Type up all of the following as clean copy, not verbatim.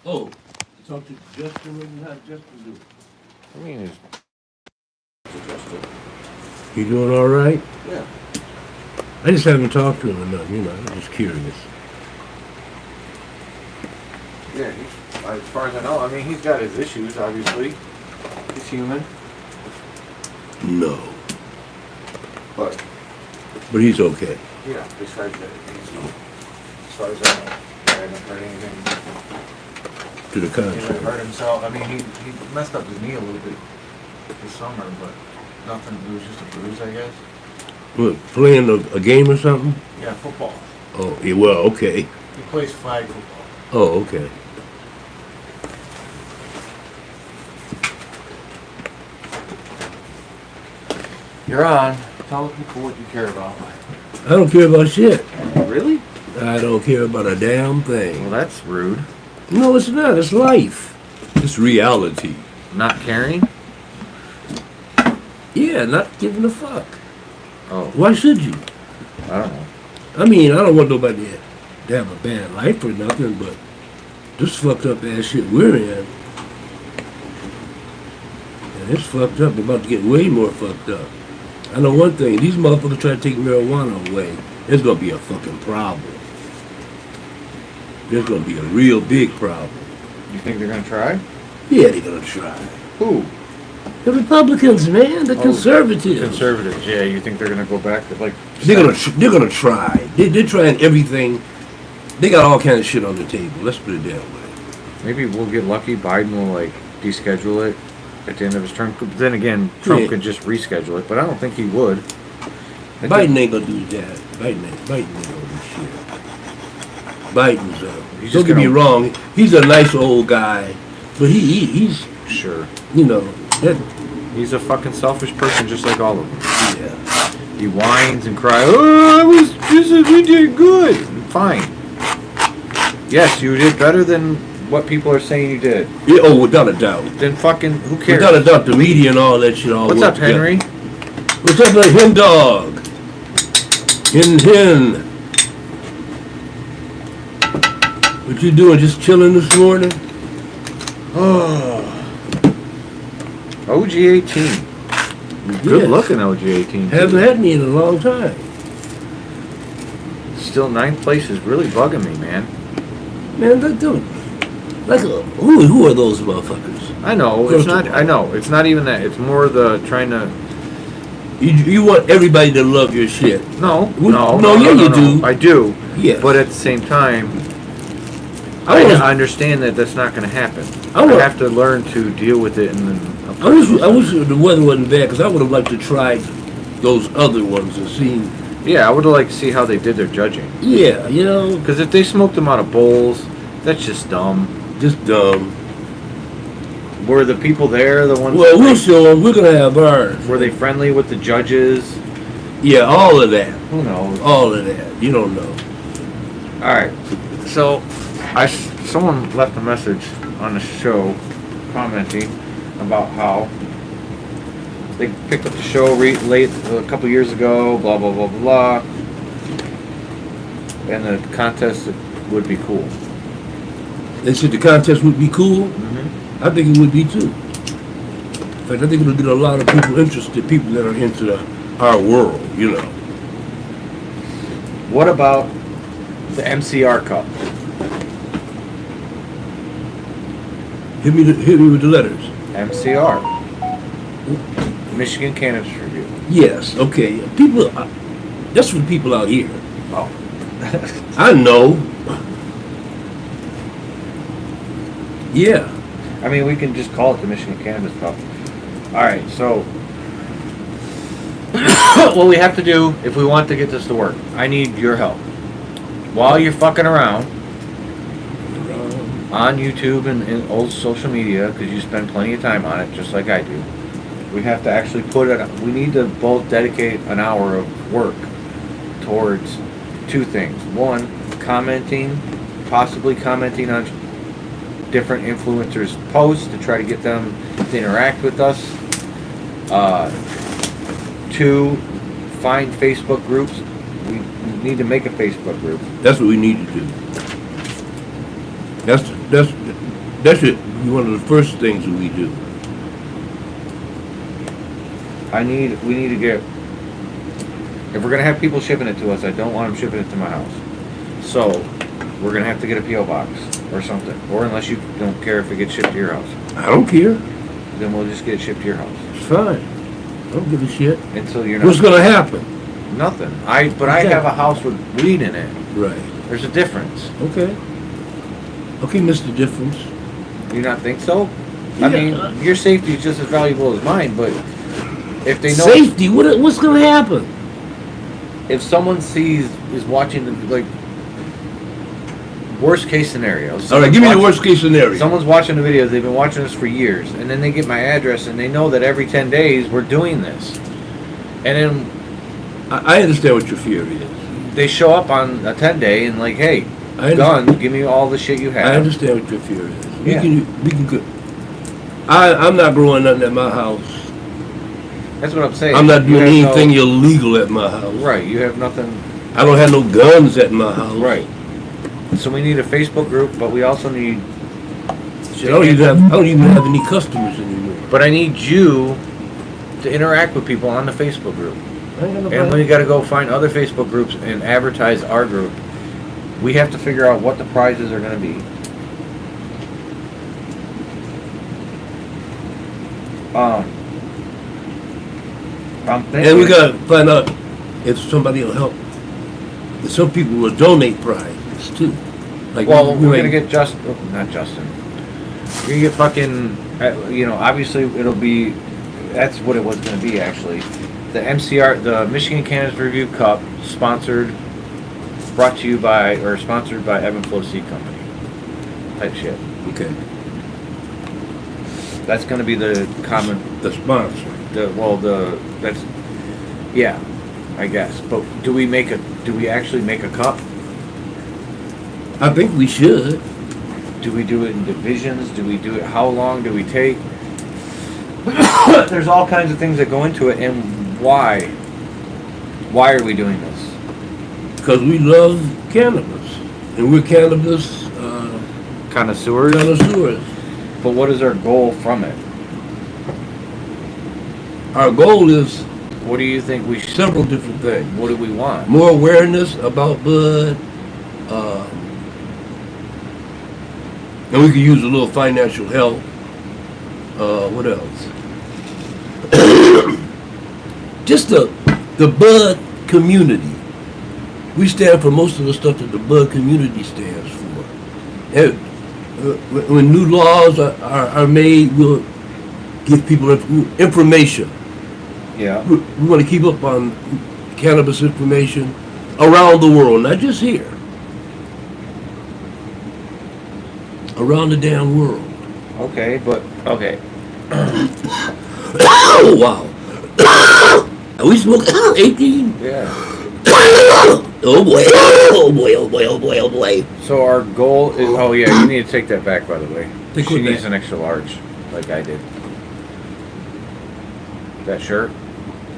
Oh, talk to Justin and how Justin do. I mean, it's adjusted. You doing all right? Yeah. I just haven't talked to him enough, I'm just curious. Yeah, as far as I know, I mean, he's got his issues, obviously. He's human. No. But he's okay. yeah, besides that, as far as I know, I haven't heard anything. To the He contrary. hurt himself. I mean, he messed up his knee a little bit this summer, but nothing. It was just a bruise, I guess. What, playing a game or something? Yeah, football. Oh, yeah, well, okay. He plays flag football. Oh, okay. You're on. Tell the people what you care about. I don't care about shit. Really? I don't care about a damn thing. Well, that's rude. No, it's not. It's life. It's reality. Not caring? Yeah, not giving a fuck. Oh, Why should you? I don't know. I mean, I don't want nobody to have a bad life or nothing, but this fucked up ass shit we're in, and it's fucked up. It's about to get way more fucked up. I know one thing, these motherfuckers try to take marijuana away, it's gonna be a fucking problem. There's gonna be a real big problem. You think they're gonna try? Yeah, they're gonna try. Who? The Republicans, man, the conservatives. Conservatives. Yeah, you think they're gonna go back to like? They're gonna try. They're trying everything. They got all kinds of shit on the table. Let's put it that way. Maybe we'll get lucky. Biden will like deschedule it at the end of his term. Then again, Trump could just reschedule it, but I don't think he would. Biden ain't gonna do that. Biden ain't gonna do shit. Biden's He's don't just get me gonna- wrong, he's a nice old guy, but he's Sure. that He's a fucking selfish person, just like all of them. yeah. He whines and cries. Oh, we did good. Fine. Yes, you did better than what people are saying you did. Yeah, oh, without a doubt. Then fucking who cares? Without a doubt, the media and all that shit all What's work up, together. Henry? What's up, like hen dog? Hen. What you doing? Just chilling this morning? Oh. OG18. Good looking OG18. Haven't had me in a long time. Still ninth place is really bugging me, man. Man, who are those motherfuckers? I know it's not. I know it's not even that. It's more the trying to. You want everybody to love your shit. No, you do. I do. Yeah. But at the same time, I understand that that's not going to happen. I have to learn to deal with it, and then. I wish the weather wasn't bad because I would have liked to try those other ones and see. Yeah, I would have liked to see how they did their judging. Yeah, Because if they smoked them out of bowls, that's just dumb. Just dumb. Were the people there the ones? Well, we'll show them. We're gonna have ours. Were they friendly with the judges? Yeah, all of that. Who knows? All of that. You don't know. All right. So, someone left a message on the show commenting about how they picked up the show late a couple years ago, blah blah blah blah blah, and the contest would be cool. They said the contest would be cool. Mm-hmm. I think it would be too. In fact, I think it'll get a lot of people interested, people that are into our world, What about the MCR Cup? Hit me with the letters. MCR, Michigan Cannabis Review. Yes, okay. People, that's for the people out here. Oh. I know. Yeah. I mean, we can just call it the Michigan Cannabis Cup. All right, so what we have to do if we want to get this to work, I need your help. While you're fucking around on YouTube and old social media, because you spend plenty of time on it, just like I do, we have to actually we need to both dedicate an hour of work towards two things. One, possibly commenting on different influencers' posts to try to get them to interact with us. Two, find Facebook groups. We need to make a Facebook group. That's what we need to do. That's That should be one of the first things that we do. We need to get, if we're gonna have people shipping it to us, I don't want them shipping it to my house. So, we're gonna have to get a P.O. box or something. Or unless you don't care if it gets shipped to your house. I don't care. Then we'll just get it shipped to your house. It's fine. I don't give a shit. Until you're not. What's gonna happen? Nothing. I have a house with weed in it. Right. There's a difference. Okay. Okay, Mr. Difference. Do you not think so? Yeah. I mean, your safety is just as valuable as mine, but if they know Safety? What's gonna happen? if someone is watching like worst case scenario. All right, give me the worst case scenario. Someone's watching the videos, they've been watching us for years, and then they get my address and they know that every 10 days we're doing this. And then I understand what your fear is. they show up on a 10-day and like, hey, gun, give me all the shit you have. I understand what your fear is. Yeah. We can go. I'm not growing nothing at my house. That's what I'm saying. I'm not doing anything illegal at my house. Right, you have nothing. I don't have no guns at my house. Right. So we need a Facebook group, but we also need. Shit, I don't even have any customers anymore. But I need you to interact with people on the Facebook group. And we got to go find other Facebook groups and advertise our group. We have to figure out what the prizes are going to be. I'm thinking. And we got to find out if somebody will help. If some people will donate prizes too. Like Well, we're going to get not Justin. We're going to get fucking, obviously it'll be, that's what it was going to be actually. The MCR, the Michigan Cannabis Review Cup, sponsored by Evan Flow Seed Company. Type shit. Okay. That's going to be the The sponsor. Yeah, I guess. But do we actually make a cup? I think we should. Do we do it in divisions? Do we do it? How long do we take? There's all kinds of things that go into it, and why? Why are we doing this? Because we love cannabis, and we're cannabis Connoisseurs. But what is our goal from it? Our goal is What do you think we should? several different things. What do we want? More awareness about bud, and we could use a little financial help. What else? Just the bud community. We stand for most of the stuff that the bud community stands for. And, when new laws are made, we'll give people information. Yeah. We want to keep up on cannabis information around the world, not just here. Around the damn world. Okay. Oh, wow. Are we smoking 18? Yeah. Oh boy, oh boy, oh boy, oh boy, oh boy. So our goal is. Oh yeah, you need to take that back. By the way, Take she what needs back? an extra large, like I did. That shirt,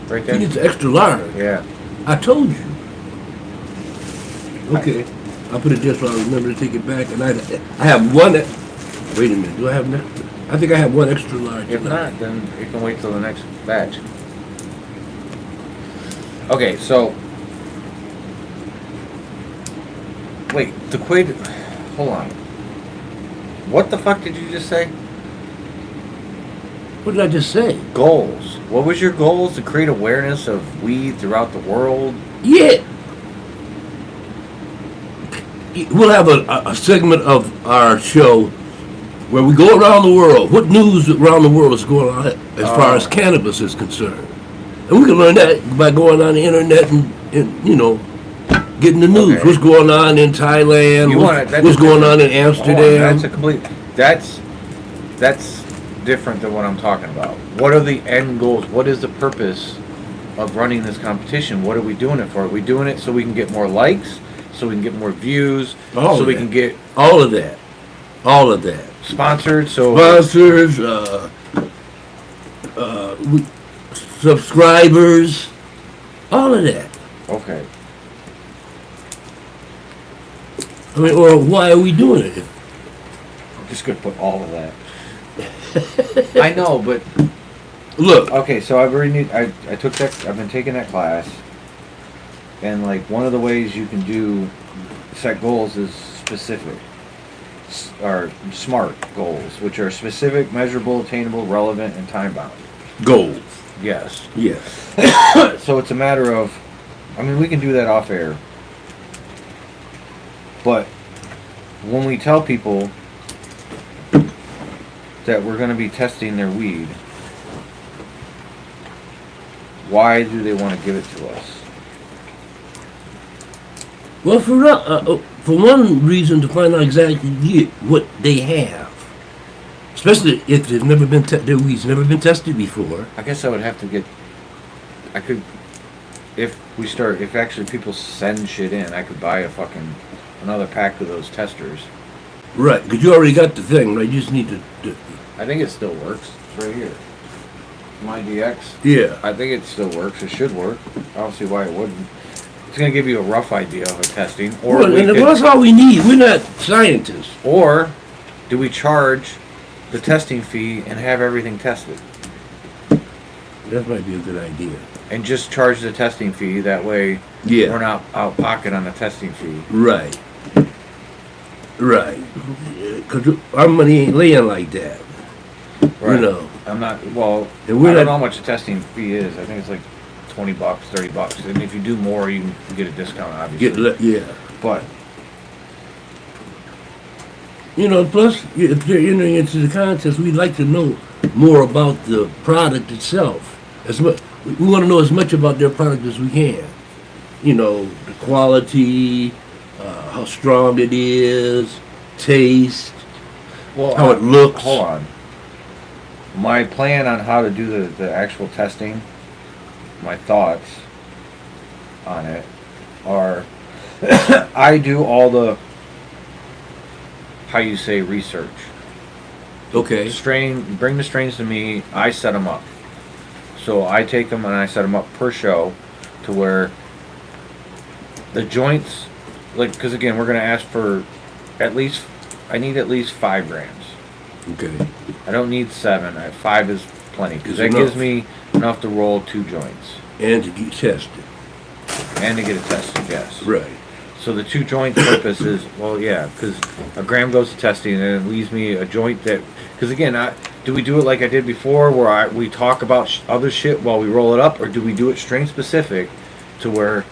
right He there. needs extra large. Yeah. I told you. Okay. I'll put it there so I remember to take it back. And I have one. Wait a minute. Do I have an extra? I think I have one extra large. If not, then you can wait till the next batch. Okay, so. Wait, hold on. What the fuck did you just say? What did I just say? Goals. What was your goals? To create awareness of weed throughout the world? Yeah. We'll have a segment of our show where we go around the world. What news around the world is going on as far as cannabis is concerned? And we can learn that by going on the internet and getting the news. Okay. What's going on in Thailand? What's going on in Amsterdam? That's different than what I'm talking about. What are the end goals? What is the purpose of running this competition? What are we doing it for? Are we doing it so we can get more likes? So we can get more views? So we can get all of that. All of that. Sponsored, so Sponsors, subscribers, all of that. okay. I mean, or why are we doing it? just gonna put all of that. I know, but Look, okay. So I took that. I've been taking that class, and like one of the ways you can set goals is specific, or SMART goals, which are specific, measurable, attainable, relevant, and time bound. goals. Yes. Yes. So it's a matter of, I mean, we can do that off air, but when we tell people that we're going to be testing their weed, why do they want to give it to us? Well, for one reason, to find out exactly what they have. Especially if they've never been their weed's never been tested before. I guess I would have to get. I could, if actually people send shit in, I could buy another pack of those testers. Right, because you already got the thing, right? You just need to I think it still works. It's right here. My DX. yeah. I think it still works. It should work. I don't see why it wouldn't. It's going to give you a rough idea of a testing. Or Well, that's all we need. We're not scientists. Or do we charge the testing fee and have everything tested? That might be a good idea. And just charge the testing fee. That way Yeah. we're not out pocket on the testing fee. Right. Right. Because our money ain't laying like that. Right. You know. I'm not, well, I And we're don't not- know how much the testing fee is. I think it's like $20, $30. And if you do more, you can get a discount, obviously. Yeah. But, You know, plus, if you're entering into the contest, we'd like to know more about the product itself. We want to know as much about their product as we can. You know, the quality, how strong it is, taste, well, how it looks. Hold on. My plan on how to do the actual testing, my thoughts on it are I do all the, how you say, research. Okay. Bring the strains to me, I set them up. So I take them and I set them up per show to where the joints, like, because again, we're going to ask for I need at least 5 grams. Okay. I don't need 7. 5 is plenty because that It's gives enough. me enough to roll 2 joints And to get tested. and to get it tested. Yes. Right. So the 2 joint purpose is, well, yeah, because a gram goes to testing and it leaves me a joint that, because again, do we do it like I did before where we talk about other shit while we roll it up, or do we do it strain specific to where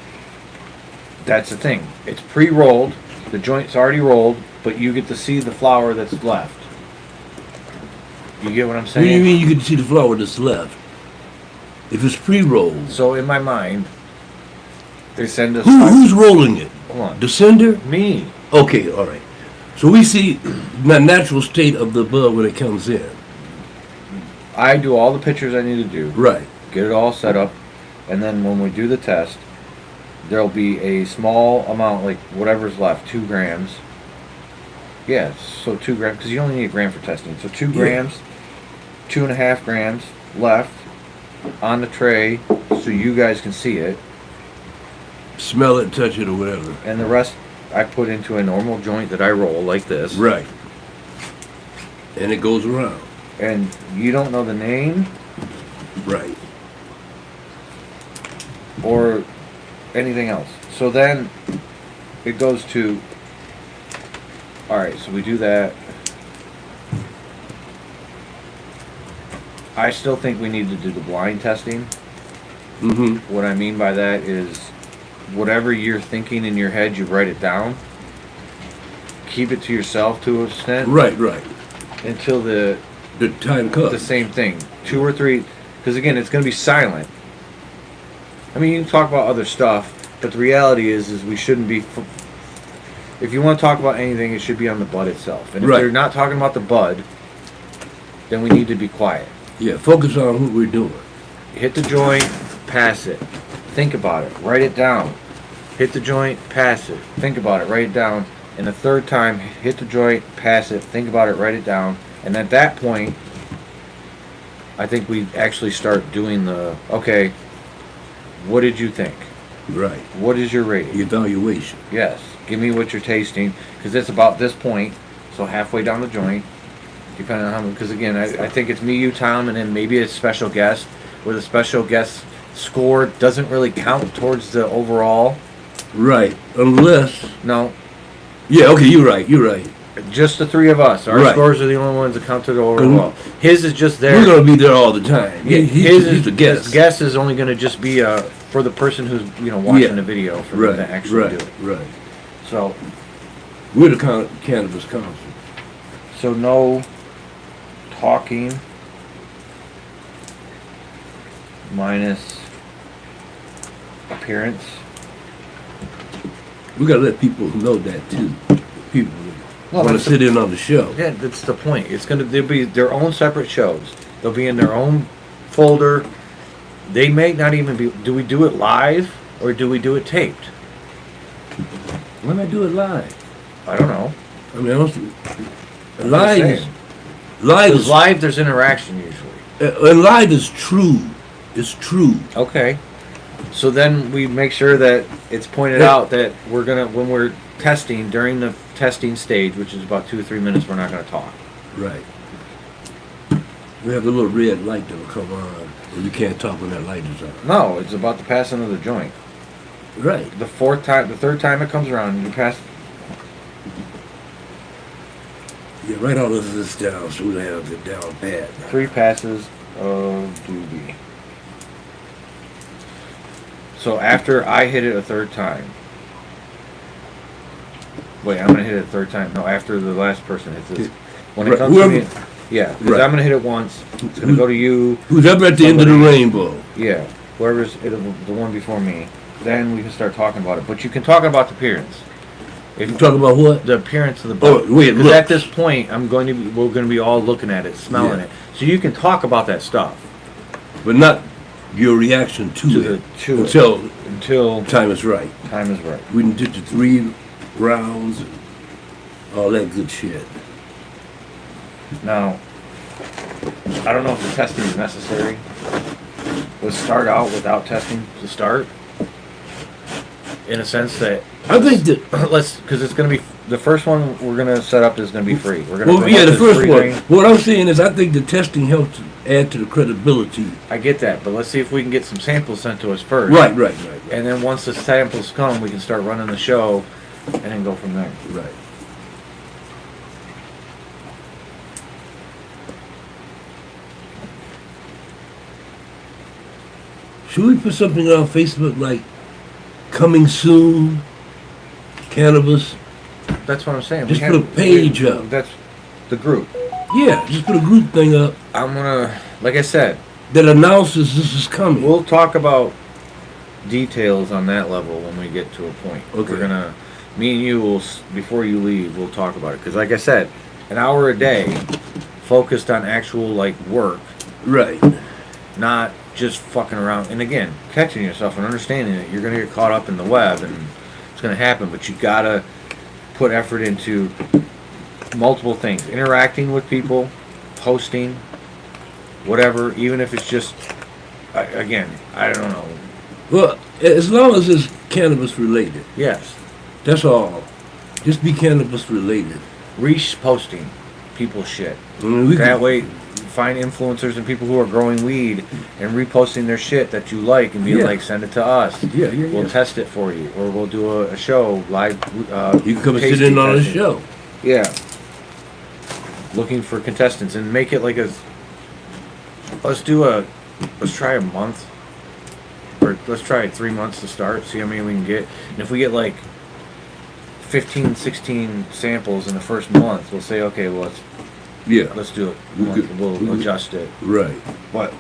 that's the thing? It's pre-rolled, the joint's already rolled, but you get to see the flower that's left. You get what I'm What do you saying? mean you can see the flower that's left? If it's pre-rolled. So in my mind, they send us. Who's rolling it? Hold on. The sender? Me. Okay, all right. So we see the natural state of the bud when it comes in. I do all the pictures I need to do. Right. Get it all set up, and then when we do the test, there'll be a small amount, like whatever's left, 2 grams. Yeah, so 2 grams, because you only need a gram for testing. So 2 grams, 2.5 grams left on the tray, so you guys can see it, Smell it, touch it, or whatever. and the rest I put into a normal joint that I roll like this. Right. And it goes around. And you don't know the name Right. or anything else. So then it goes to, alright, so we do that. I still think we need to do the blind testing. Mm-hmm. What I mean by that is whatever you're thinking in your head, you write it down. Keep it to yourself to an extent. Right, right. Until the time comes. the same thing. 2 or 3, because again, it's going to be silent. I mean, you can talk about other stuff, but the reality is we shouldn't be. If you want to talk about anything, it should be on the bud itself. And if Right. they're not talking about the bud, then we need to be quiet. Yeah, focus on what we're doing. Hit the joint, pass it. Think about it. Write it down. Hit the joint, pass it. Think about it. Write it down. And the third time, hit the joint, pass it. Think about it. Write it down. And at that point, I think we actually start doing the, okay, what did you think? Right. What is your rating? The evaluation. Yes. Give me what you're tasting, because it's about this point. So halfway down the joint, depending on how many, because again, I think it's me, you, Tom, and then maybe a special guest, where the special guest score doesn't really count towards the overall. Right. Unless. No. Yeah. Okay. You're right. Just the three of us. Our Right. scores are the only ones that count to the overall. His is just there. We're gonna be there all the time. Yeah, He's a guest. His guest is only going to just be for the person who's watching the video for them to actually do it. Right. So We're the cannabis council. so no talking minus appearance. We gotta let people know that too. People Well, want to that's sit in on the show. Yeah, that's the point. They'll be their own separate shows. They'll be in their own folder. They may not even be. Do we do it live or do we do it taped? Why not do it live? I don't know. I mean, honestly, I'm live just is saying. live 'Cause is live. There's interaction usually. and live is true. It's true. Okay. So then we make sure that it's pointed out that we're gonna, when we're testing, during the testing stage, which is about 2 or 3 minutes, we're not gonna talk. Right. We have the little red light that'll come on, and you can't talk when that light is on. No, it's about the passing of the joint. Right. The third time it comes around, you pass. Yeah, write all of this down so we have it down bad. 3 passes of doobie. So after I hit it a third time. Wait, I'm gonna hit it a third time. No, after the last person hits it. When it Right, comes to whoever- me, yeah, 'cause Right. I'm gonna hit it once. It's gonna go to you. Who's up at the end of the Somebody- rainbow? Yeah, whoever's the one before me. Then we can start talking about it. But you can talk about the appearance. If You talk about what? the appearance of the Oh, book. wait, Because look. at this point, we're going to be all looking at it, smelling Yeah. it. So you can talk about that stuff But not your reaction to To it the- to it. until until time is right. time is right. We did the 3 rounds and all that good shit. Now, I don't know if the testing is necessary. Let's start out without testing to start. In a sense that I think that. because it's going to be the first one we're going to set up is going to be free. We're going to Well, yeah, the first one. What I'm saying is, I think the testing helps add to the credibility. I get that, but let's see if we can get some samples sent to us first. Right. And then once the samples come, we can start running the show, and then go from there. Right. Should we put something on Facebook like "Coming Soon"? Cannabis. That's what I'm saying. Just put a page up. That's the group. Yeah, just put a group thing up I'm gonna, like I said, that announces this is coming. we'll talk about details on that level when we get to a point. Okay. We're gonna, me and you will, before you leave, we'll talk about it. Because like I said, an hour a day focused on actual work, Right. not just fucking around. And again, catching yourself and understanding that you're gonna get caught up in the web and it's gonna happen, but you gotta put effort into multiple things. Interacting with people, posting, whatever, even if it's just, again, I don't know. Well, as long as it's cannabis related, Yes. that's all. Just be cannabis related. Reposting people's shit. I mean, we That can- way, find influencers and people who are growing weed and reposting their shit that you like and being Yeah. like, send it to us. Yeah. We'll test it for you, or we'll do a show live. You can come and sit tasting in on the testing. show. Yeah. Looking for contestants and make it like let's try a month, or let's try 3 months to start, see how many we can get. And if we get 15, 16 samples in the first month, we'll say, okay, well, Yeah. let's do it. We could- We'll we could- adjust it. Right. But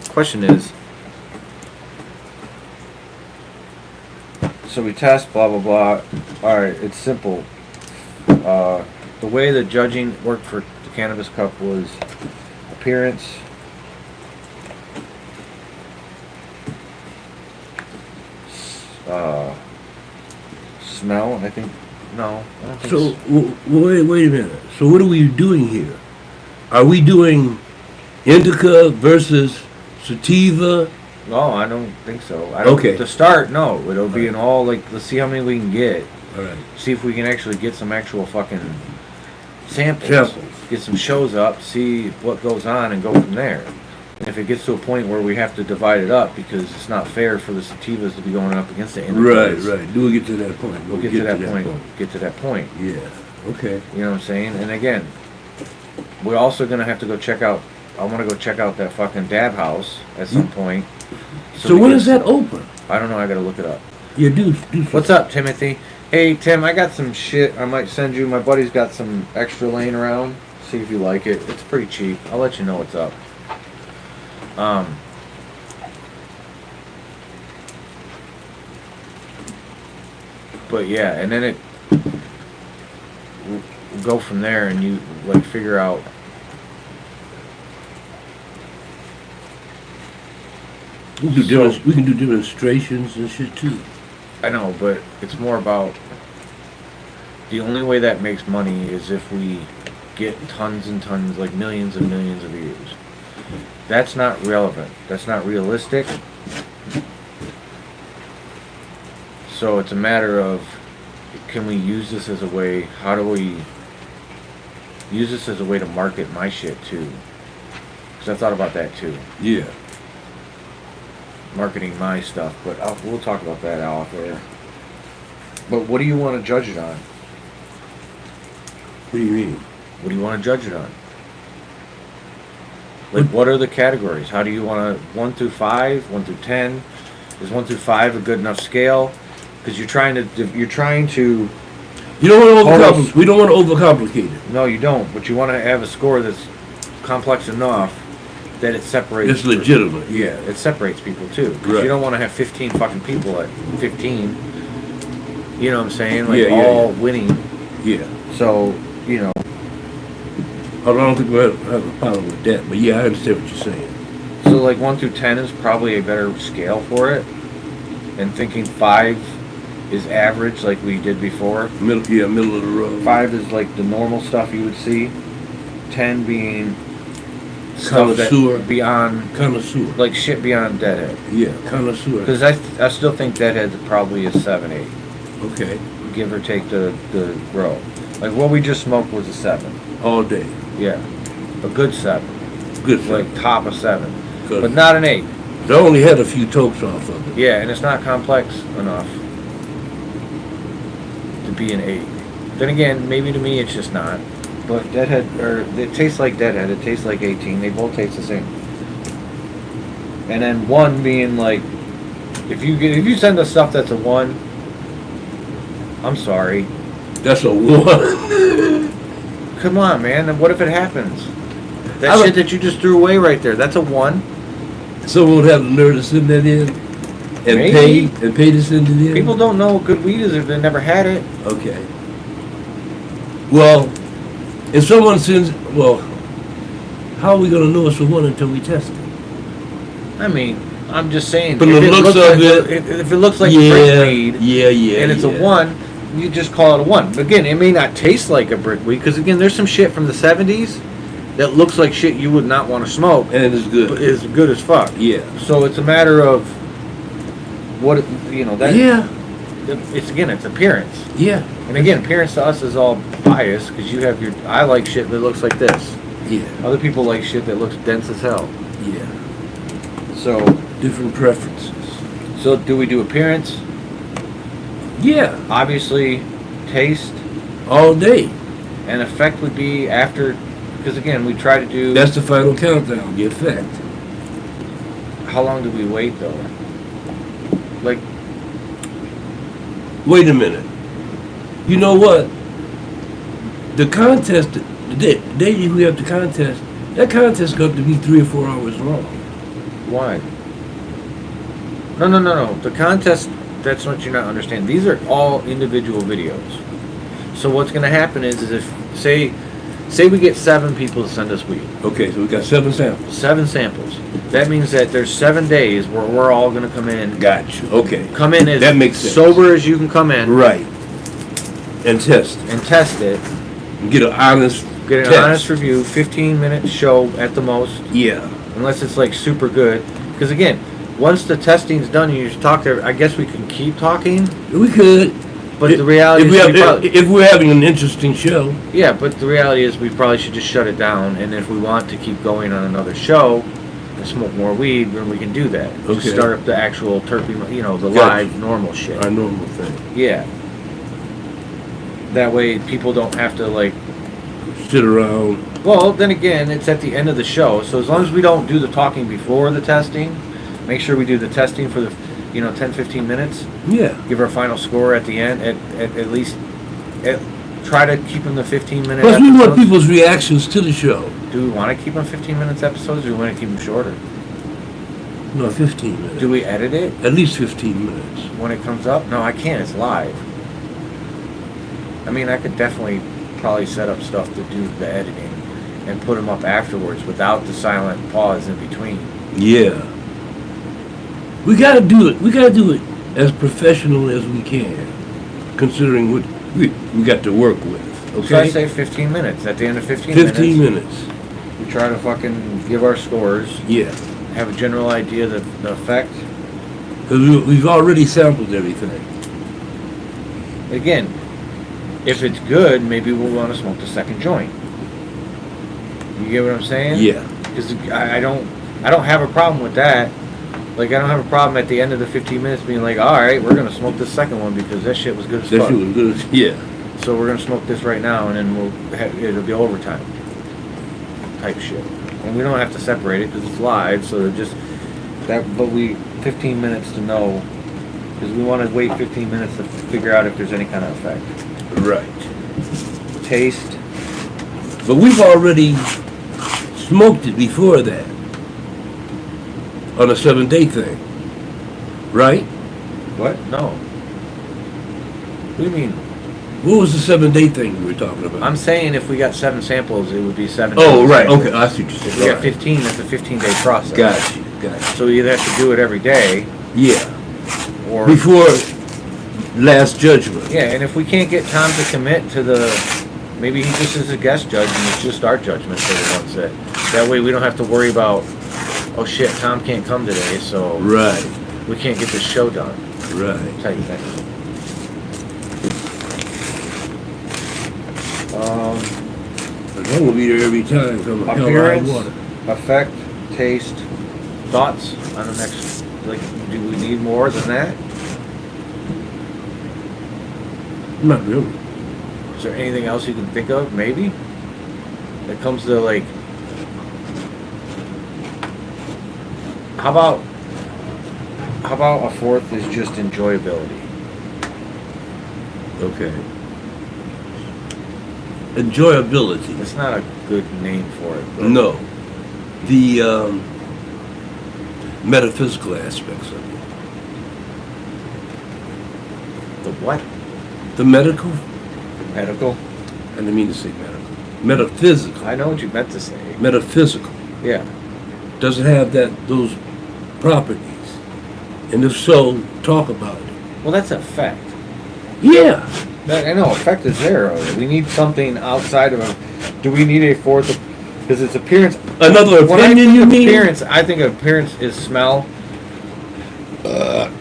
question is, so we test, blah blah blah. All right, it's simple. The way the judging worked for the Cannabis Cup was appearance, smell. I think no. I don't think So wait a minute. So what are we doing here? Are we doing indica versus sativa? No, I don't think so. I don't, Okay. To start, no. It'll be an all let's see how many we can get. All right. See if we can actually get some actual fucking samples. Samples. Get some shows up, see what goes on, and go from there. And if it gets to a point where we have to divide it up because it's not fair for the sativas to be going up against the indicas. Right. Do we get to that point? We'll get to that point. Get to that point. Yeah. Okay. You know what I'm saying? And again, we're also gonna have to go check out. I want to go check out that fucking dab house at some point. So when is that open? I don't know. I gotta look it up. Yeah, do. What's up, Timothy? Hey, Tim. I got some shit. I might send you. My buddy's got some extra laying around. See if you like it. It's pretty cheap. I'll let you know what's up. But yeah, and then we'll go from there, and you like figure out. We can do demonstrations and shit too. I know, but it's more about the only way that makes money is if we get tons and tons, like millions and millions of views. That's not relevant. That's not realistic. So it's a matter of, can we use this as a way, how do we use this as a way to market my shit too? Because I thought about that too. Yeah. Marketing my stuff, but we'll talk about that off air. But what do you want to judge it on? What do you mean? What do you want to judge it on? Like, what are the categories? How do you want to, 1 through 5, 1 through 10? Is 1 through 5 a good enough scale? Because you're trying to. You don't want to we don't want to overcomplicate it. No, you don't. But you want to have a score that's complex enough that it separates. It's legitimate. Yeah, it separates people too. Because Right. you don't want to have 15 fucking people at 15. You know what I'm saying? Like Yeah. winning. Yeah. So, you know. I don't think we'll have a problem with that, but yeah, I understand what you're saying. So like 1 through 10 is probably a better scale for it. And thinking 5 is average like we did before. Middle of the road. 5 is like the normal stuff you would see. 10 being stuff that Connoisseur. beyond, Connoisseur. like shit beyond Deadhead. Yeah, connoisseur. Because I still think Deadhead's probably a 7, 8. Okay. Give or take the row. Like what we just smoked was a 7. All day. Yeah. A good 7. Good. Like top of 7. Good. But not an 8. I only had a few tokes off of it. Yeah, and it's not complex enough to be an 8. Then again, maybe to me it's just not. But Deadhead, or it tastes like Deadhead, it tastes like 18. They both taste the same. And then 1 being like, if you send us stuff that's a 1, I'm sorry. That's a 1. Come on, man. And what if it happens? That shit that you just threw away right there, that's a 1. Someone would have the nerve to send that in and pay to send it in. People don't know what good weed is if they never had it. Okay. Well, if someone sends, how are we going to know it's a 1 until we test it? I mean, I'm just saying. But the looks of if it looks like brick weed, and it's a 1, you just call it a 1. Again, it may not taste like a brick weed because again, there's some shit from the 70s that looks like shit you would not want to smoke, and it's good. But it's good as fuck. Yeah. So it's a matter of what that. Yeah. It's appearance. Yeah. And again, appearance to us is all biased because you have I like shit that looks like this. Yeah. Other people like shit that looks dense as hell. Yeah. So different preferences. So do we do appearance? Yeah. Obviously, taste. All day. And effect would be after, because again, we try to do. That's the final countdown. The effect. How long do we wait though? Like. Wait a minute. You know what? The contest, the day we have the contest, that contest got to be 3 or 4 hours long. Why? No. The contest, that's what you're not understanding. These are all individual videos. So what's going to happen is if, say we get 7 people to send us weed. Okay, so we got 7 samples. 7 samples. That means that there's 7 days where we're all going to come in. Gotcha. Okay. Come in as that makes sense. Sober as you can come in. Right. And test. And test it. And get an honest honest review. 15-minute show at the most. Yeah. Unless it's like super good. Because again, once the testing's done, you just talk there. I guess we can keep talking. We could. But the reality is if we're having an interesting show. yeah, but the reality is we probably should just shut it down, and if we want to keep going on another show and smoke more weed, then we can do that. Okay. Just start up the actual Terpie, the Gotcha. live normal shit. Our normal thing. Yeah. That way people don't have to like. Sit around. Well, then again, it's at the end of the show, so as long as we don't do the talking before the testing, make sure we do the testing for the 10-15 minutes. Yeah. Give our final score at the end. At least try to keep them to 15-minute. Plus, we want episodes. people's reactions to the show. Do we want to keep them 15 minutes episodes, or do we want to keep them shorter? No, 15 minutes. Do we edit it At least 15 minutes. when it comes up? No, I can't. It's live. I mean, I could definitely probably set up stuff to do the editing and put them up afterwards without the silent pause in between. Yeah. We gotta do it. We gotta do it as professional as we can, considering what we got to work with. Okay. So I say 15 minutes. At the end of 15 minutes. We try to fucking give our scores, Yeah. have a general idea of the effect. Because we've already sampled everything. Again, if it's good, maybe we'll want to smoke the second joint. You get what I'm saying? Yeah. Because I don't have a problem with that. Like, I don't have a problem at the end of the 15 minutes being like, all right, we're gonna smoke this second one because that shit was good as That fuck. shit was good. Yeah. So we're gonna smoke this right now, and then it'll be overtime type shit. And we don't have to separate it because it's live. So just that, but 15 minutes to know, because we want to wait 15 minutes to figure out if there's any kind of effect. Right. Taste. But we've already smoked it before that. On a 7-day thing. Right? What? No. What do you mean? What was the 7-day thing we were talking about? I'm saying if we got 7 samples, it would be 7. Oh, right. samples. Okay. I see what you're saying. If we got Right. 15, that's a 15-day process. Gotcha. Gotcha. So we either have to do it every day, Yeah. or Before Last Judgment. yeah. And if we can't get Tom to commit to maybe he just is a guest judge and it's just our judgment for the ones that way we don't have to worry about, oh shit, Tom can't come today, so Right. we can't get this show done. Right. Type thing. I'm gonna be there every time. Come hell or high Appearance, water. effect, taste, thoughts on the next. Like, do we need more than that? Not really. Is there anything else you can think of? Maybe. That comes to like. How about a fourth is just enjoyability? Okay. Enjoyability. It's not a good name for it. But No. The metaphysical aspects of it. The what? The medical? Medical? I didn't mean to say medical. Metaphysical. I know what you meant to say. Metaphysical. Yeah. Does it have those properties? And if so, talk about it. Well, that's effect. Yeah. I know effect is there. We need something outside of a. Do we need a fourth? Because it's appearance. Another When I opinion, think you of mean? appearance, I think appearance is smell.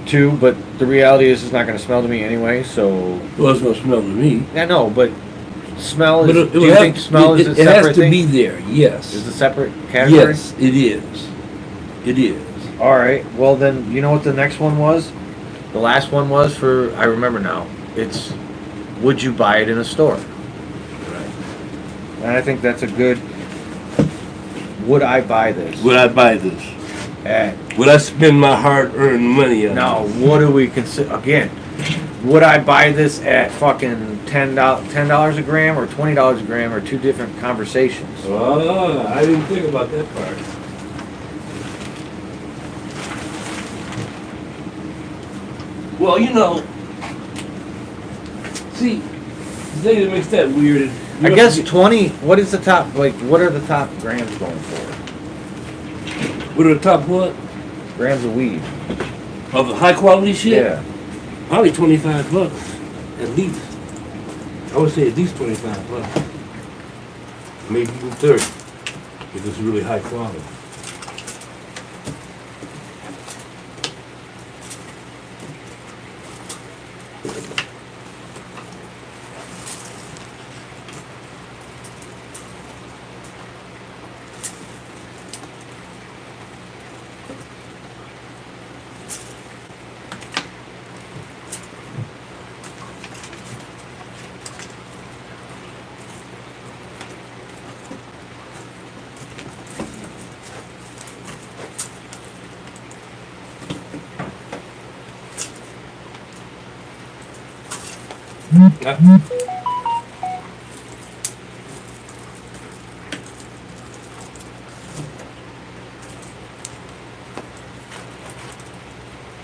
Too, but the reality is it's not going to smell to me anyway. So Well, it's gonna smell to me. I know, but smell is. But it Do would you have think to- smell is a it separate has to thing? be there, yes. Is a separate category? Yes, it is. It is. All right. Well, then you know what the next one was? The last one was for. I remember now. It's. Would you buy it in a store? Right. And I think that's a good. Would I buy this? Would I buy this? At, Would I spend my hard-earned money on now, it? what do we consider? Again, would I buy this at fucking $10 a gram or $20 a gram, or two different conversations? Oh, I didn't think about that part. Well, see, the thing that makes that weird is... I guess 20. What is the top? Like, what are the top grams going for? What are the top what? Grams of weed. Of the high-quality shit? Yeah. Probably $25, at least. I would say at least $25. Maybe even 30, if it's really high quality.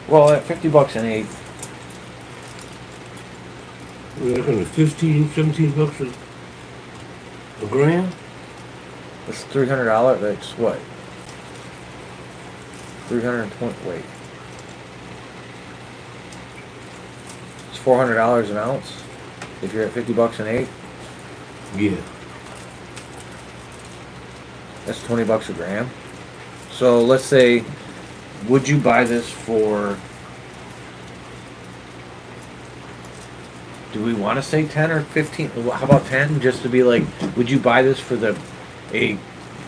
Well, at $50 an eighth, We're looking at 15, 17 bucks a gram. that's $300. That's what? 320. Wait, it's $400 an ounce. If you're at $50 an eighth, Yeah. that's $20 a gram. So let's say, would you buy this for? Do we want to say 10 or 15? How about 10? Just to be like, would you buy this for a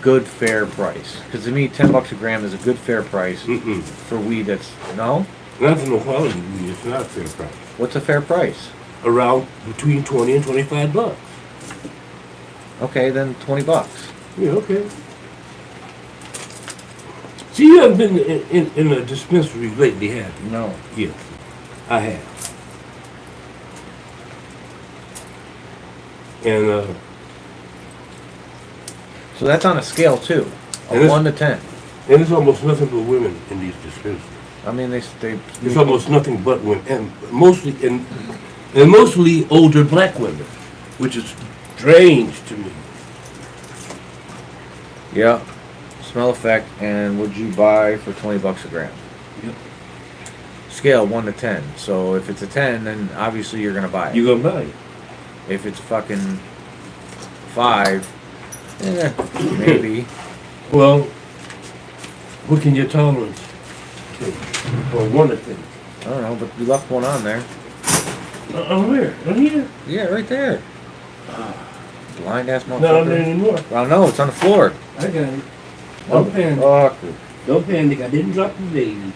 good fair price? Because to me, $10 a gram is a good fair price Mm-mm. for weed. That's no. Not for no quality weed. It's not a fair price. What's a fair price? Around between 20 and 25 bucks. Okay, then $20. Yeah, okay. See, you haven't been in a dispensary lately, have you? No. Yeah, I have. And So that's on a scale too, And of it's- 1 to 10. it's almost nothing but women in these dispensaries. I mean, they It's almost nothing but women, and mostly older black women, which is strange to me. Yeah. Smell effect, and would you buy for $20 a gram? Yep. Scale 1 to 10. So if it's a 10, then obviously you're gonna buy it. You gonna buy it? If it's fucking 5, maybe. Well, what can your tolerance take? Or one of things? I don't know, but you left one on there. On where? On here? Yeah, right there. Blind ass Not on there motherfucker. anymore. Well, no, it's on the floor. I got it. Don't panic. Motherfucker. Don't panic. I didn't drop the baby.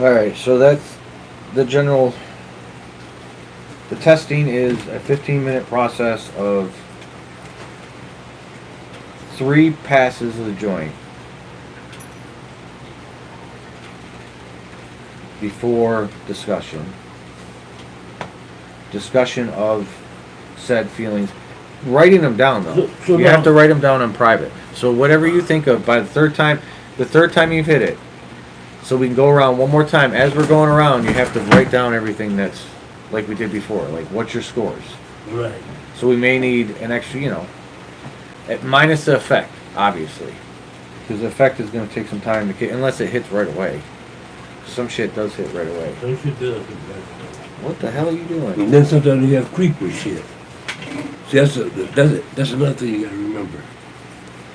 Alright, so that's the general. The testing is a 15-minute process of 3 passes of the joint before discussion. Discussion of said feelings. Writing them down though. So You now- have to write them down in private. So whatever you think of by the third time you've hit it, so we can go around one more time. As we're going around, you have to write down everything that's like we did before. Like, what's your scores? Right. So we may need an extra, minus the effect, obviously. Because the effect is going to take some time to get, unless it hits right away. Some shit does hit right away. Don't you do it. What the hell are you doing? And then sometimes you have creeper shit. See, that's another thing you gotta remember.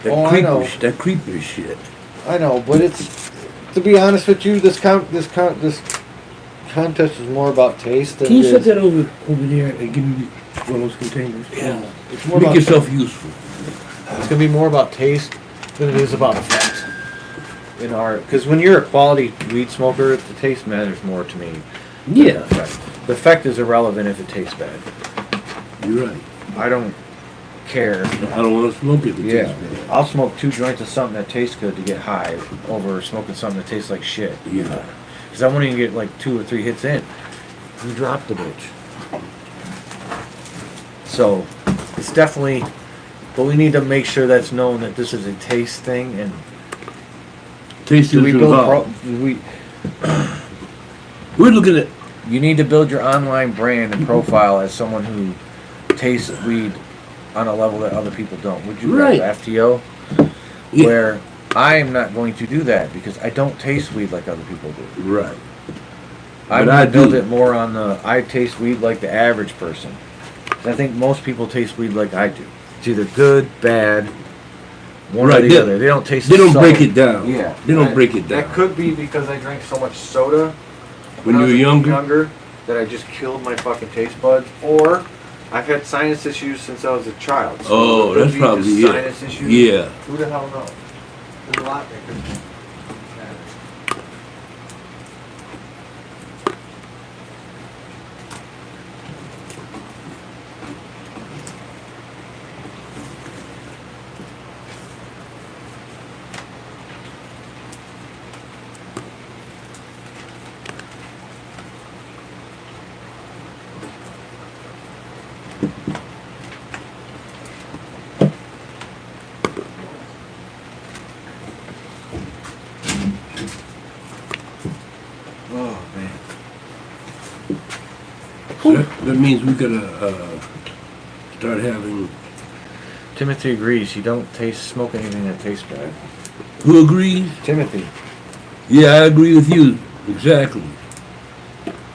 That Oh, I creeper, know. that creeper shit. I know, but it's, to be honest with you, this contest is more about taste than Can you it set is. that over there and give me one of those containers? Yeah. It's more Make about, yourself useful. it's gonna be more about taste than it is about effect. Because when you're a quality weed smoker, the taste matters more to me. than the Yeah, effect. The effect is irrelevant if it tastes bad. you're right. I don't care. I don't want to smoke it. If it Yeah, tastes bad. I'll smoke 2 joints of something that tastes good to get high over smoking something that tastes like shit. Yeah. Because I won't even get like 2 or 3 hits in. You drop the bitch. So, it's definitely, but we need to make sure that's known that this is a taste thing. And Taste do we is build? involved. We're looking at. You need to build your online brand and profile as someone who tastes weed on a level that other people don't. Would you Right. have FTO? Yeah. Where I am not going to do that because I don't taste weed like other people do. Right. I'm But going I to build do. it more on the I taste weed like the average person. I think most people taste weed like I do. It's either good, bad, one Right, or the other. They don't taste. They don't the break subtle. it down. Yeah, They don't break it That down. could be because I drank so much soda When I you were was younger. that I just killed my fucking taste buds, or I've had sinus issues since I was a child. So Oh, it could that's be probably just it. sinus issues. Yeah. Who the hell knows? There's a lot that could matter. That means we gotta start having. Timothy agrees. You don't smoke anything that tastes bad. Who agrees? Timothy. Yeah, I agree with you exactly.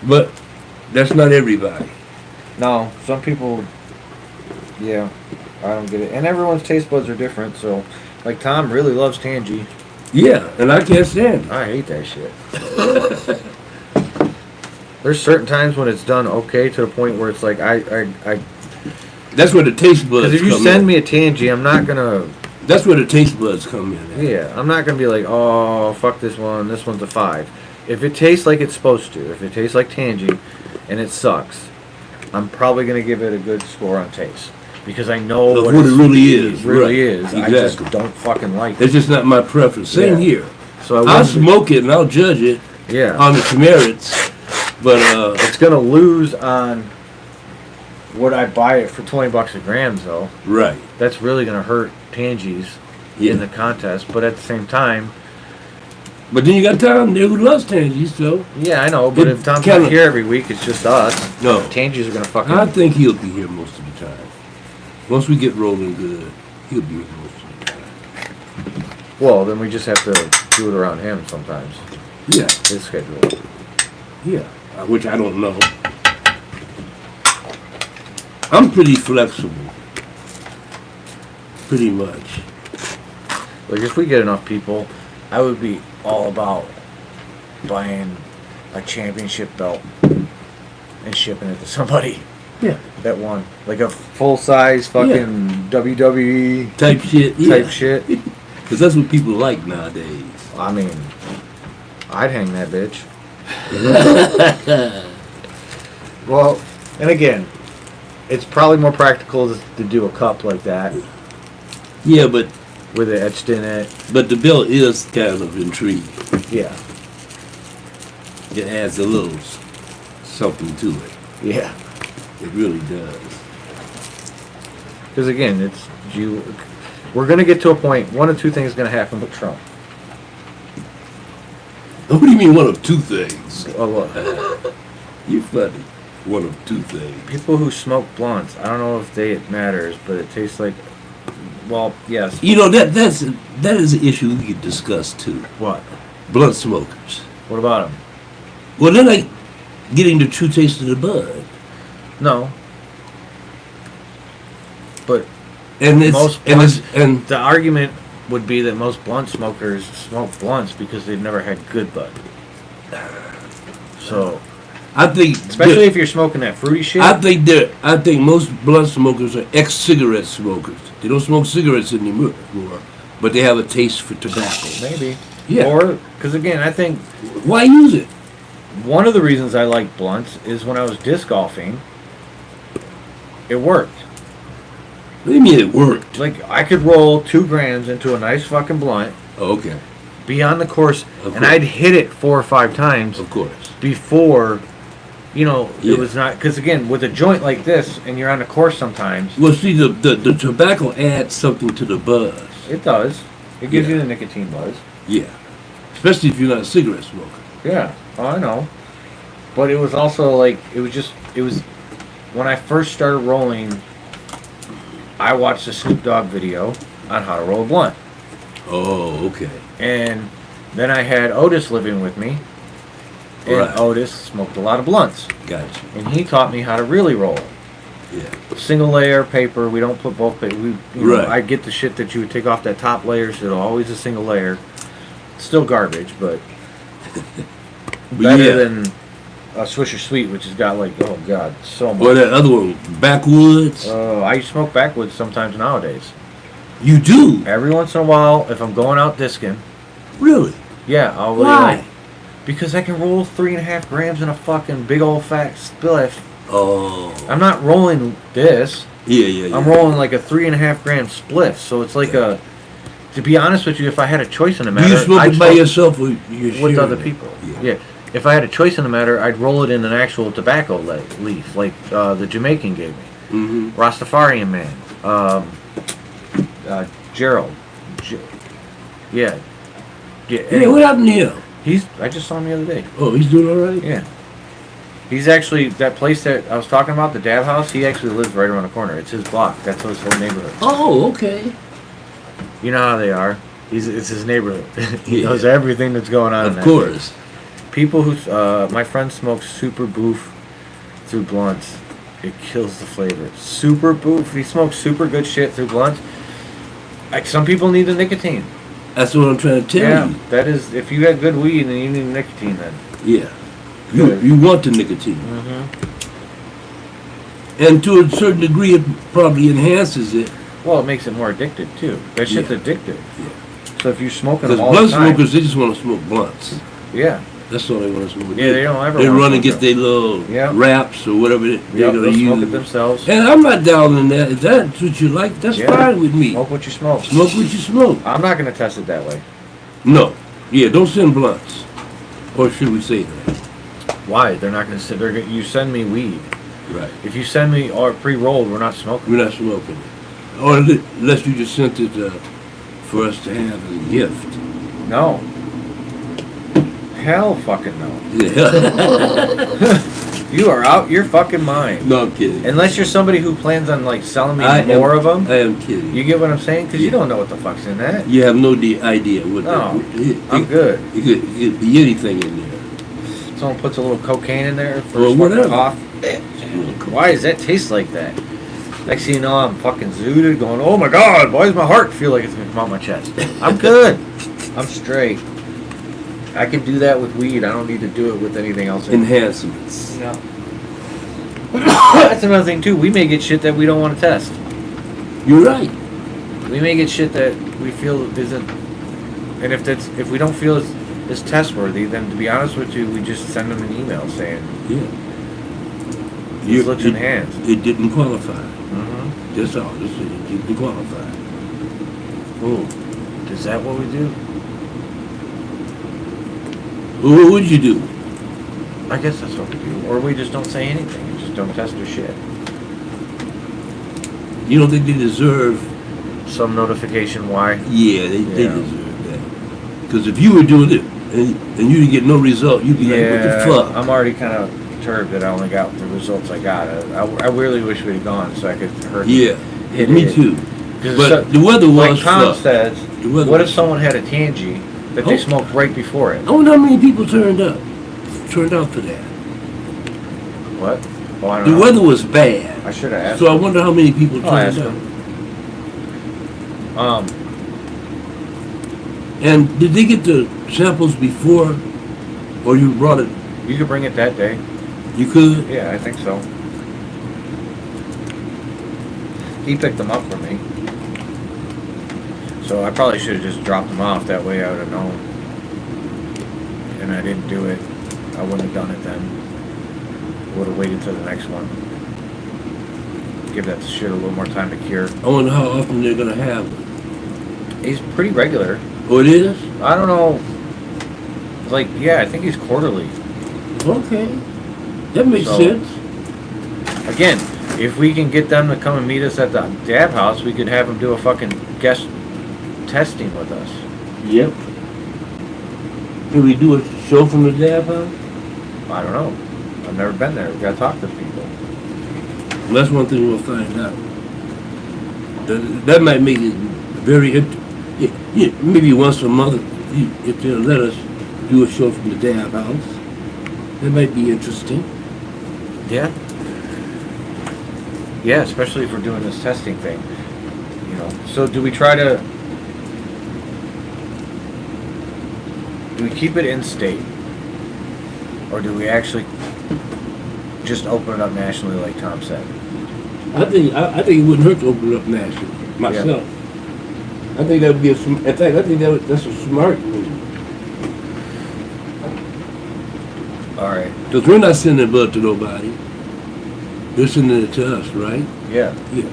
But that's not everybody. No, some people. Yeah, I don't get it. And everyone's taste buds are different. So, like Tom really loves Tangy. Yeah, and I can't stand it. I hate that shit. There's certain times when it's done okay to the point where it's like I That's where the taste buds. because if you come send in. me a Tangy, I'm not gonna. That's where the taste buds come in. At. Yeah, I'm not gonna be like, oh fuck this one. This one's a 5. If it tastes like it's supposed to, if it tastes like Tangy, and it sucks, I'm probably gonna give it a good score on taste because I know Of what it really is. Really Right. is. Exactly. I just don't fucking like It's it. just not my preference. Same Yeah. here. So I'll wouldn't- smoke it and I'll judge it Yeah. on its merits. But It's gonna lose on what I buy it for $20 a gram, though. right. That's really gonna hurt Tangies Yeah. in the contest. But at the same time, But then you got Tom there who loves Tangies, so yeah, I know. But It if Tom's kinda- not here every week, it's just us. no. Tangies are gonna fucking. I think he'll be here most of the time. Once we get rolling good, he'll be here most of the time. Well, then we just have to do it around him sometimes. Yeah, His schedule. yeah. Which I don't know. I'm pretty flexible. Pretty much. Like if we get enough people, I would be all about buying a championship belt and shipping it to somebody Yeah. that won, like a full size fucking WWE Type shit. Yeah. type shit. Because that's what people like nowadays. I mean, I'd hang that bitch. Well, and again, it's probably more practical to do a cup like that Yeah, but with it etched in it. the bill is kind of intriguing. Yeah, It adds a little something to it. yeah. It really does. Because again, it's you. We're gonna get to a point. One of two things is gonna happen with Trump. What do you mean one of two things? Oh, look. You're funny. One of two things. People who smoke blunts. I don't know if it matters, but it tastes like. Well, yes. You know that is an issue we could discuss too. What? Blunt smokers. What about them? Well, they're like getting the true taste of the bud, No. But and it's Most and it's and the argument would be that most blunt smokers smoke blunts because they've never had good bud. So, I think especially if you're smoking that fruity shit. I think most blunt smokers are ex-cigarette smokers. They don't smoke cigarettes anymore, but they have a taste for tobacco. Maybe. Yeah. Or, because again, I think Why use it? one of the reasons I like blunts is when I was disc golfing, it worked. What do you mean it worked? Like, I could roll 2 grams into a nice fucking blunt, Oh, okay, be on the course, Of and course. I'd hit it 4 or 5 times of course. before, Yeah. it was not, because again, with a joint like this, and you're on the course sometimes, Well, see, the tobacco adds something to the buzz. it does. It gives Yeah. you the nicotine buzz. Yeah, especially if you're not a cigarette smoker. Yeah, oh, I know. But it was also like, it was, when I first started rolling, I watched a Snoop Dogg video on how to roll a blunt. Oh, okay. And then I had Otis living with me. And Right. Otis smoked a lot of blunts. Gotcha. And he taught me how to really roll. Yeah. Single layer paper, we don't put both paper. Right. I get the shit that you would take off that top layer, so it'll always a single layer. Still garbage, but better yeah. than a Swisher Sweet, which has got like, oh god, so much. Or that other one, backwoods. I used to smoke backwoods sometimes nowadays. You do? Every once in a while, if I'm going out discing, Really? yeah, I'll really Why? like, because I can roll 3.5 grams in a fucking big old fat spliff. Oh. I'm not rolling this. Yeah. I'm rolling like a 3.5 gram spliff. So it's like a. To be honest with you, if I had a choice in the Do matter, you smoke I'd it by smoke yourself or you're with sharing other it? people. Yeah. If I had a choice in the matter, I'd roll it in an actual tobacco leaf, like the Jamaican gave me. Mm-hmm. Rastafarian man. Gerald. Yeah. Hey, what happened to him? I just saw him the other day. Oh, he's doing all right? Yeah. He's actually, that place that I was talking about, the Dab House, he actually lives right around the corner. It's his block. That's his whole neighborhood. Oh, okay. You know how they are. It's his neighborhood. He Yeah. knows everything that's going on in Of that course. People who, my friend smokes super boof through blunts. It kills the flavor. Super boof. He smokes super good shit through blunts. Like, some people need the nicotine. That's what I'm trying to tell you. That is, if you got good weed, then you need nicotine then. Yeah. Good. You want the nicotine. Mm-hmm. And to a certain degree, it probably enhances it. Well, it makes it more addictive too. That shit's Yeah. addictive. Yeah. So if you're smoking Because them all the blunt time, smokers, they just want to smoke blunts. yeah, That's all they want to smoke. yeah, they don't ever. They wanna run and smoke get their little Yeah. wraps or whatever they're Yep, going they'll to smoke use. it themselves. And I'm not down in that. If that's what you like, that's Yeah. fine with me. Smoke what you smoke. Smoke what you smoke. I'm not gonna test it that way. No. Yeah, don't send blunts. Or should we say that? Why? They're not gonna sit. You send me weed. Right. If you send me or pre-rolled, we're not smoking. We're not smoking it. Or unless you just sent it for us to have as a gift. No. Hell, fucking no. Yeah. You are out your fucking mind. No, I'm kidding. Unless you're somebody who plans on like selling me I more of them. I am kidding. You get what I'm saying? Because you Yeah. don't know what the fuck's in that. You have no idea what No, it, I'm good. It could be anything in there. Someone puts a little cocaine in there for Well, smoking whatever. off. Why does that taste like that? Next thing you know, I'm fucking zooted going, oh my god, why does my heart feel like it's going to come out my chest? I'm good. I'm straight. I can do that with weed. I don't need to do it with anything else. Enhancements. No. That's another thing too. We may get shit that we don't want to test. You're right. We may get shit that we feel isn't, and if we don't feel is test-worthy, then to be honest with you, we just send them an email saying, Yeah. this looks enhanced. It didn't qualify. Mm-hmm. That's all. It didn't qualify. Ooh, is that what we do? Well, what would you do? I guess that's what we do. Or we just don't say anything. We just don't test their shit. You don't think they deserve? Some notification why. Yeah, they Yeah. deserve that. Because if you were doing it and you didn't get no result, you'd be like, what the fuck? I'm already kind of perturbed that I only got the results I got. I really wish we'd have gone so I could hurt Yeah, hit me it. too. 'Cause But the weather was like Tom fucked. says, The weather what was- if someone had a tangy that they Oh. smoked right before it? I wonder how many people turned out for that. What? Oh, I don't The know. weather was bad. I should have asked. So I wonder how many people I'll turned ask out. him. And did they get the samples before, or you brought it? You could bring it that day. You could. Yeah, I think so. He picked them up for me. So I probably should have just dropped them off. That way I would have known. And I didn't do it. I wouldn't have done it then. Would have waited till the next one. Give that shit a little more time to cure. I wonder how often they're gonna have it. He's pretty regular. Oh, it is. I don't know. Like, yeah, I think he's quarterly. Okay, that makes So- sense. Again, if we can get them to come and meet us at the Dab House, we could have them do a fucking guest testing with us. Yep. Can we do a show from the Dab House? I don't know. I've never been there. We've got to talk to people. Well, that's one thing we'll find out. That might make it very yeah, maybe once a month, if they'll let us do a show from the Dab House. That might be interesting. Yeah. Yeah, especially if we're doing this testing thing. You know. So do we keep it in state? Or do we actually just open it up nationally like Tom said? I think it wouldn't hurt to open it up nationally, myself. I think that would be in fact, I think that's a smart move. Alright. Because we're not sending blood to nobody. They're sending it to us, right? Yeah. Yeah.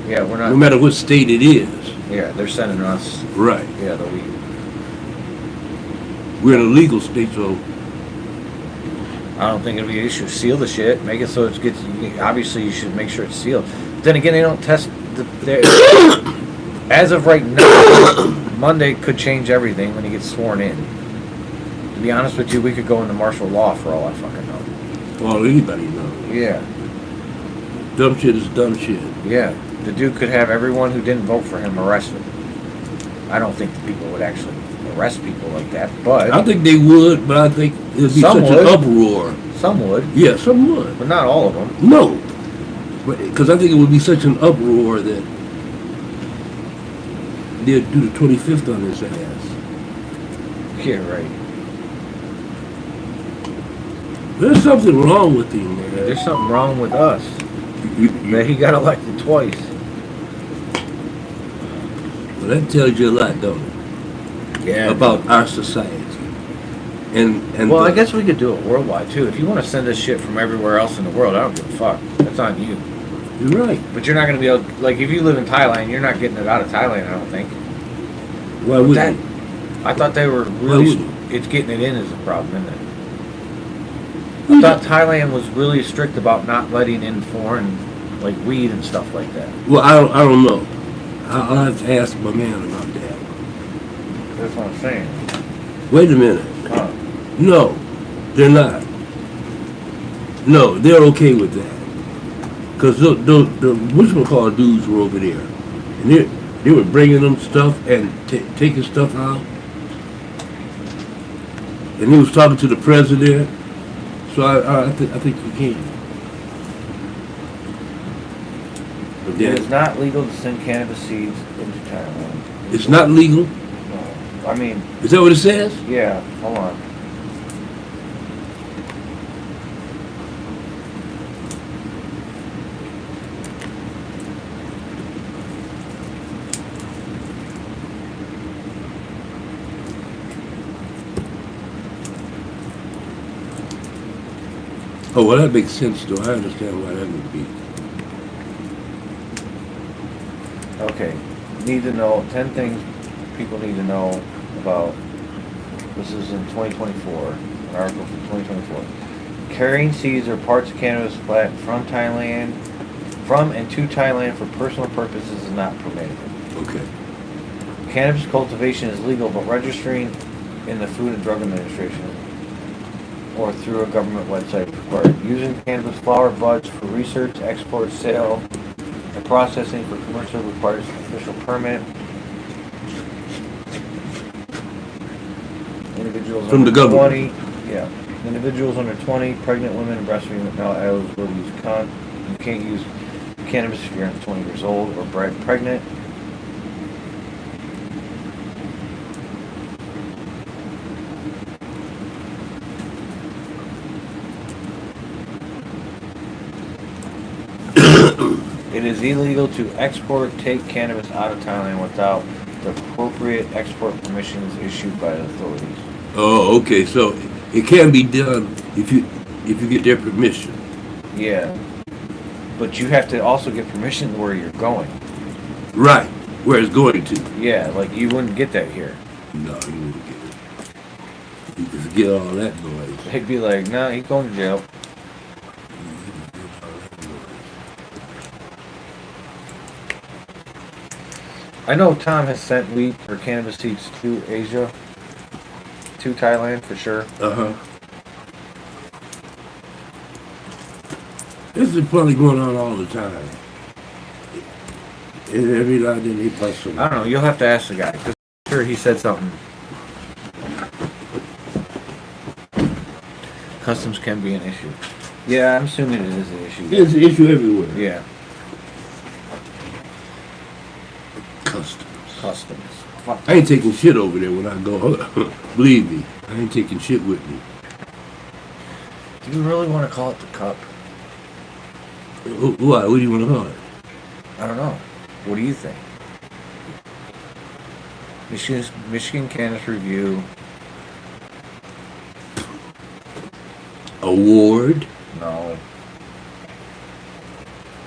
Yeah, we're not No matter what state it is. Yeah, they're sending us Right. the weed. We're in a legal state, so I don't think it'll be an issue. Seal the shit. Make it so it gets. Obviously, you should make sure it's sealed. But then again, they don't test. As of right now, Monday could change everything when he gets sworn in. To be honest with you, we could go into martial law for all I fucking know. all anybody knows. Yeah. Dumb shit is dumb shit. Yeah. The dude could have everyone who didn't vote for him arrested. I don't think the people would actually arrest people like that, but I think they would, but I think it would be Some such would. an uproar. some would, Yeah, some would. but not all of them. No. Because I think it would be such an uproar that they'd do the 25th on his ass. Yeah, right. There's something wrong with him, man. There's something wrong with us You- that he got elected twice. well, that tells you a lot, don't it? Yeah. About our society. And Well, I guess we could do it worldwide too. If you want to send us shit from everywhere else in the world, I don't give a fuck. That's on you. you're right. But you're not going to be able, like, if you live in Thailand, you're not getting it out of Thailand, I don't think. Why would That, you? I thought they were Why really, wouldn't? it's getting it in is the problem, isn't it? I thought Thailand was really strict about not letting in foreign, like, weed and stuff like that. Well, I don't know. I'll have to ask my man about that. That's what I'm saying. Wait a minute. Huh. No, they're not. No, they're okay with that. Because the whatchamacallit dudes were over there. And they were bringing them stuff and taking stuff out. And he was talking to the president. So I think you can. But It then, is not legal to send cannabis seeds into Thailand. it's not legal? No. I mean, Is that what it says? yeah, hold on. Oh, well, that makes sense, though. I understand why that would be. Okay, need to know, 10 things people need to know about, this is in 2024, an article from 2024. Carrying seeds or parts of cannabis plant from Thailand, from and to Thailand for personal purposes is not permitted. Okay. Cannabis cultivation is legal, but registering in the Food and Drug Administration or through a government website is required. Using cannabis flower buds for research, export, sale, and processing for commercial requires an official permit. Individuals From the under government. 20, yeah. Individuals under 20, pregnant women, and breastfeeding are not eligible to use You can't use cannabis if you're under 20 years old or pregnant. It is illegal to export, take cannabis out of Thailand without the appropriate export permissions issued by the authorities. Oh, okay. So it can be done if you get their permission. Yeah. But you have to also get permission where you're going. Right. Where it's going to. Yeah, like you wouldn't get that here. No, you wouldn't get it. You just get all that noise. They'd be like, nah, he's going to jail. I know Tom has sent wheat or cannabis seeds to Asia, to Thailand for sure. Uh-huh. This is probably going on all the time. And every now and then they bust some. I don't know, you'll have to ask the guy, because I'm sure he said something. Customs can be an issue. Yeah, I'm assuming it is an issue. It's an issue everywhere. Yeah, Customs. Fuck. I ain't taking shit over there when I go. Believe me, I ain't taking shit with me. Do you really want to call it the cup? Why? What do you want to call it? I don't know. What do you think? Michigan Cannabis Review. Award? No.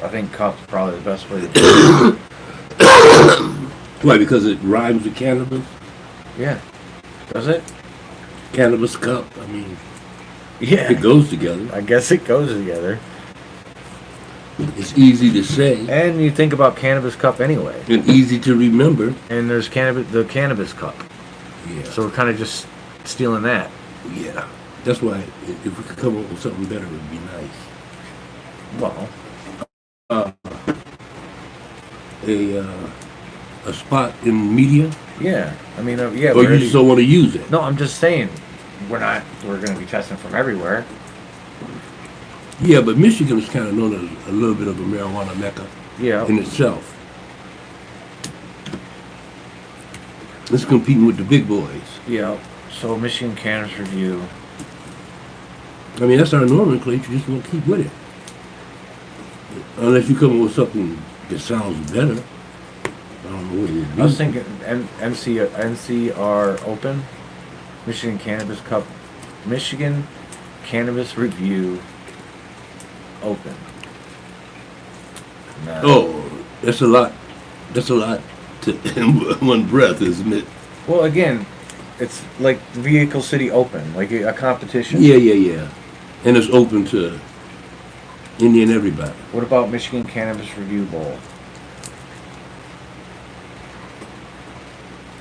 I think cup's probably the best way to do it. Why? Because it rhymes with cannabis? Yeah. Does it? Cannabis cup? I mean, Yeah. it goes together. I guess it goes together. It's easy to say And you think about cannabis cup anyway. and easy to remember. And there's the cannabis cup. Yeah. So we're kind of just stealing that. Yeah. That's why if we could come up with something better, it would be nice. Well, A spot in media, yeah. I mean, yeah. or you just don't want to use it. No, I'm just saying, we're going to be testing from everywhere. Yeah, but Michigan is kind of known as a little bit of a marijuana mecca Yeah. in itself. It's competing with the big boys. Yeah. So Michigan Cannabis Review. I mean, that's our nomenclature. You just want to keep with it, unless you come up with something that sounds better. I don't know what it would be. I was thinking NCR Open, Michigan Cannabis Cup, Michigan Cannabis Review Open. Nah. Oh, that's a lot. That's a lot to in one breath, isn't it? Well, again, it's like Vehicle City Open, like a competition. Yeah. And it's open to any and everybody. What about Michigan Cannabis Review Bowl?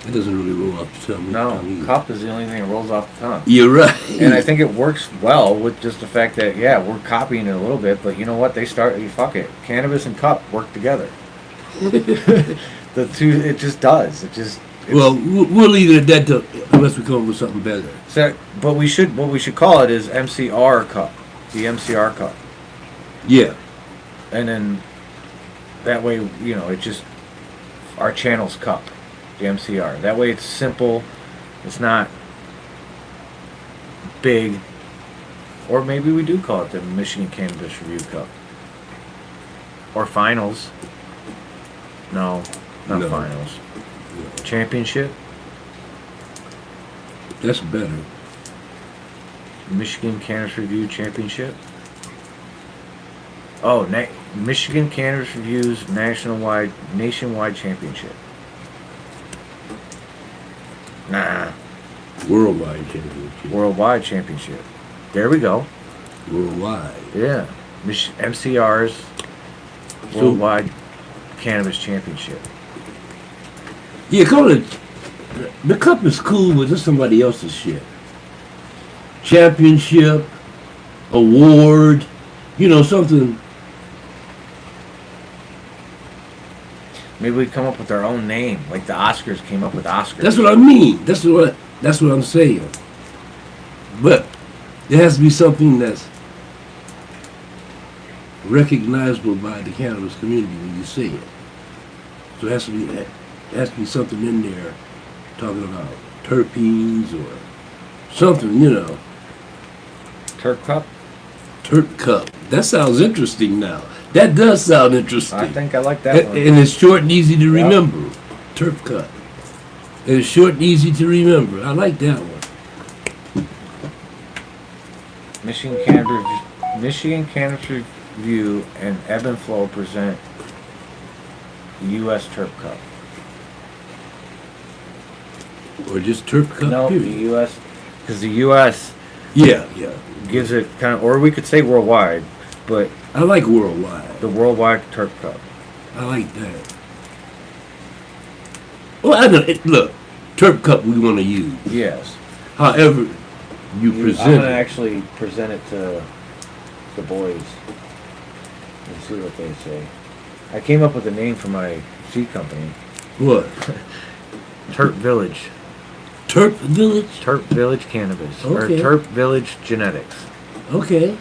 It doesn't really roll off the tongue. No, cup is the only thing that rolls off the tongue. You're right. And I think it works well with just the fact that, yeah, we're copying it a little bit, but you know what? Fuck it. Cannabis and cup work together. The two, it just does. Well, we'll leave it at that unless we come up with something better. So, but what we should call it is MCR Cup. The MCR Cup. Yeah. And then that way, you know, it just, our channel's cup. The MCR. That way it's simple. It's not big. Or maybe we do call it the Michigan Cannabis Review Cup. Or finals. No, not No. finals. Yeah. Championship. That's better. Michigan Cannabis Review Championship. Oh, Michigan Cannabis Review's nationwide championship. Nah. Worldwide championship. Worldwide championship. There we go. Worldwide. Yeah. MCR's Worldwide Cannabis Championship. Yeah, call it. The cup is cool, but it's somebody else's shit. Championship, award, you know, something. Maybe we come up with our own name, like the Oscars came up with Oscars. That's what I mean. That's what I'm saying. But there has to be something that's recognizable by the cannabis community when you say it. So it has to be something in there talking about terpenes or something, you know. Turk Cup? Terp Cup. That sounds interesting now. That does sound interesting. I think I like that one. And it's short and easy to remember. Terp Cup. And it's short and easy to remember. I like that one. Michigan Cannabis Review and Ebb and Flow present the U.S. Turp Cup. Or just Terp Cup, No, period. the U.S. Because the U.S. Yeah. gives it kind of, or we could say worldwide, but I like worldwide. the Worldwide Turp Cup. I like that. Well, I know. Look, Terp Cup we want to use. Yes. However you I'm present going to it. actually present it to the boys and see what they say. I came up with a name for my seed company. What? Terp Village. Terp Village? Terp Village Cannabis. Or Okay. Terp Village Genetics. Okay.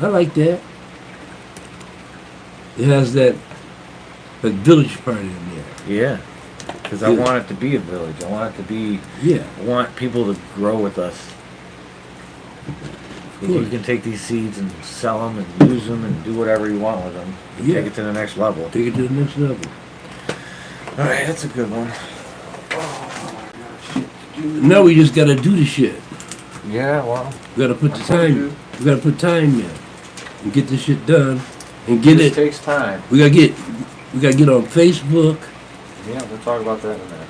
I like that. It has that village part in there. Yeah. Because I Yeah. want it to be a village. I want it to be, Yeah. I want people to grow with us. If you can take these seeds and sell them and use them and do whatever you want with them. Yeah. Take it to the next level. Take it to the next level. Alright, that's a good one. Now we just gotta do the shit. Yeah, well. We gotta put the That's what we time. do. We gotta put time in and get this shit done and get This it. takes time. We gotta get on Facebook. Yeah, we'll talk about that in a minute.